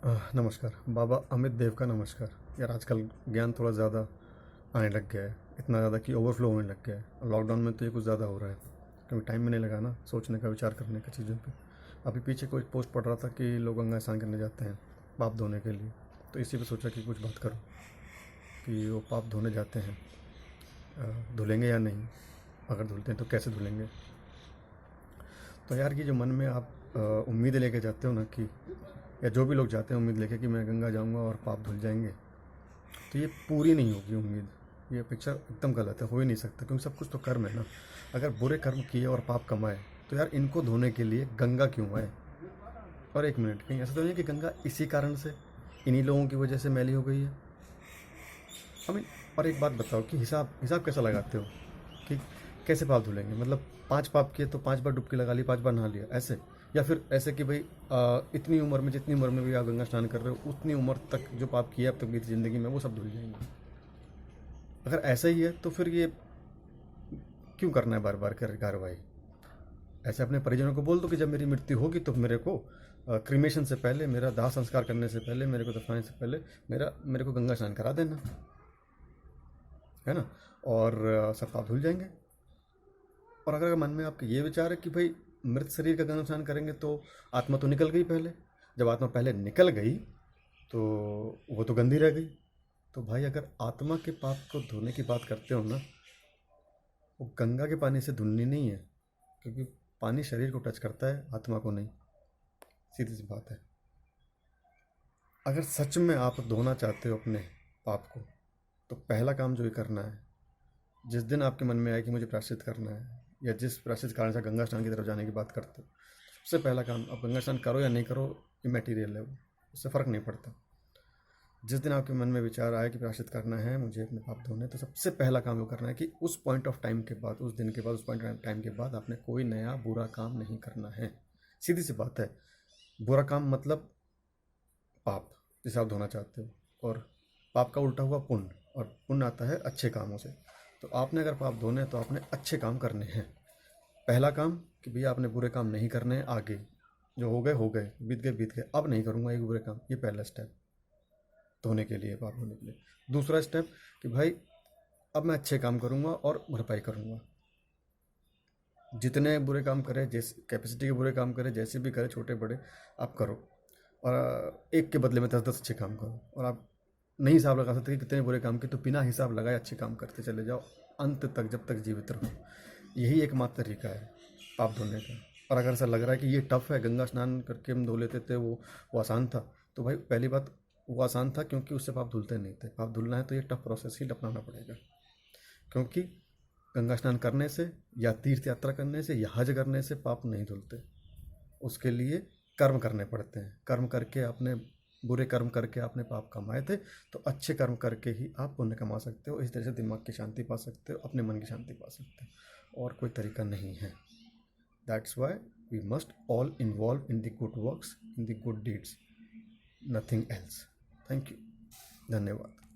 नमस्कार बाबा अमित देव का नमस्कार। यार आजकल ज्ञान थोड़ा ज़्यादा आने लग गया है, इतना ज़्यादा कि ओवरफ्लो होने लग गया है। लॉकडाउन में तो ये कुछ ज़्यादा हो रहा है, क्योंकि टाइम में नहीं लगा ना सोचने का, विचार करने का चीज़ों पे। अभी पीछे कोई पोस्ट पढ़ रहा था कि लोग गंगा स्नान करने जाते हैं पाप धोने के लिए, तो इसी पे सोचा कि कुछ बात करूँ कि वो पाप धोने जाते हैं, धुलेंगे या नहीं, अगर धुलते हैं तो कैसे धुलेंगे। तो यार ये जो मन में आप उम्मीद लेके जाते हो ना कि, या जो भी लोग जाते हैं उम्मीद लेके कि मैं गंगा जाऊंगा और पाप धुल जाएंगे, तो ये पूरी नहीं होगी उम्मीद। ये पिक्चर एकदम गलत है, हो ही नहीं सकता, क्योंकि सब कुछ तो कर्म है ना। अगर बुरे कर्म किए और पाप कमाए तो यार इनको धोने के लिए गंगा क्यों आए। और एक मिनट, कहीं ऐसा तो नहीं है कि गंगा इसी कारण से, इन्हीं लोगों की वजह से मैली हो गई है। आई मीन, और एक बात बताओ कि हिसाब हिसाब कैसा लगाते हो कि कैसे पाप धुलेंगे। मतलब 5 पाप किए तो 5 बार डुबकी लगा ली, 5 बार नहा लिया, ऐसे? या फिर ऐसे कि भाई इतनी उम्र में, जितनी उम्र में भी आप गंगा स्नान कर रहे हो, उतनी उम्र तक जो पाप किया अब तक बीती ज़िंदगी में वो सब धुल जाएंगे। अगर ऐसा ही है तो फिर ये क्यों करना है बार बार कर कार्रवाई। ऐसे अपने परिजनों को बोल दो कि जब मेरी मृत्यु होगी तो मेरे को क्रीमेशन से पहले, मेरा दाह संस्कार करने से पहले, मेरे को दफनाने से पहले मेरे को गंगा स्नान करा देना, है ना। और सब पाप धुल जाएंगे। और अगर मन में आपके ये विचार है कि भाई मृत शरीर का गंगा स्नान करेंगे तो आत्मा तो निकल गई पहले, जब आत्मा पहले निकल गई तो वो तो गंदी रह गई। तो भाई अगर आत्मा के पाप को धोने की बात करते हो ना, वो गंगा के पानी से धुलनी नहीं है, क्योंकि पानी शरीर को टच करता है, आत्मा को नहीं। सीधी सी बात है। अगर सच में आप धोना चाहते हो अपने पाप को, तो पहला काम जो ये करना है, जिस दिन आपके मन में आए कि मुझे प्रायश्चित करना है, या जिस प्रायश्चित कारण से गंगा स्नान की तरफ जाने की बात करते हो, सबसे पहला काम, आप गंगा स्नान करो या नहीं करो, इमैटीरियल है वो, उससे फ़र्क नहीं पड़ता। जिस दिन आपके मन में विचार आए कि प्रायश्चित करना है, मुझे अपने पाप धोने, तो सबसे पहला काम वो करना है कि उस पॉइंट ऑफ टाइम के बाद, उस दिन के बाद, उस पॉइंट ऑफ टाइम के बाद आपने कोई नया बुरा काम नहीं करना है। सीधी सी बात है। बुरा काम मतलब पाप, जिसे आप धोना चाहते हो, और पाप का उल्टा हुआ पुण्य, और पुण्य आता है अच्छे कामों से। तो आपने अगर पाप धोने हैं तो आपने अच्छे काम करने हैं। पहला काम कि भैया आपने बुरे काम नहीं करने हैं आगे, जो हो गए, बीत गए, अब नहीं करूँगा ये बुरे काम। ये पहला स्टेप धोने के लिए, पाप धोने के लिए। दूसरा स्टेप कि भाई अब मैं अच्छे काम करूँगा और भरपाई करूँगा। जितने बुरे काम करे, जिस कैपेसिटी के बुरे काम करे, जैसे भी करे, छोटे बड़े, आप करो। और एक के बदले में 10-10 अच्छे काम करो। और आप नहीं हिसाब लगा सकते कि कितने बुरे काम किए, तो बिना हिसाब लगाए अच्छे काम करते चले जाओ अंत तक, जब तक जीवित रहो। यही एकमात्र तरीका है पाप धोने का। और अगर ऐसा लग रहा है कि ये टफ है, गंगा स्नान करके हम धो लेते थे, वो आसान था, तो भाई पहली बात, वो आसान था क्योंकि उससे पाप धुलते नहीं थे। पाप धुलना है तो ये टफ प्रोसेस ही अपनाना पड़ेगा। क्योंकि गंगा स्नान करने से, या तीर्थ यात्रा करने से, या हज करने से पाप नहीं धुलते। उसके लिए कर्म करने पड़ते हैं। कर्म करके आपने, बुरे कर्म करके आपने पाप कमाए थे, तो अच्छे कर्म करके ही आप पुण्य कमा सकते हो। इस तरह से दिमाग की शांति पा सकते हो, अपने मन की शांति पा सकते हो, और कोई तरीका नहीं है। That's why we must all involve in the good works, in the good deeds, nothing else. Thank you, धन्यवाद।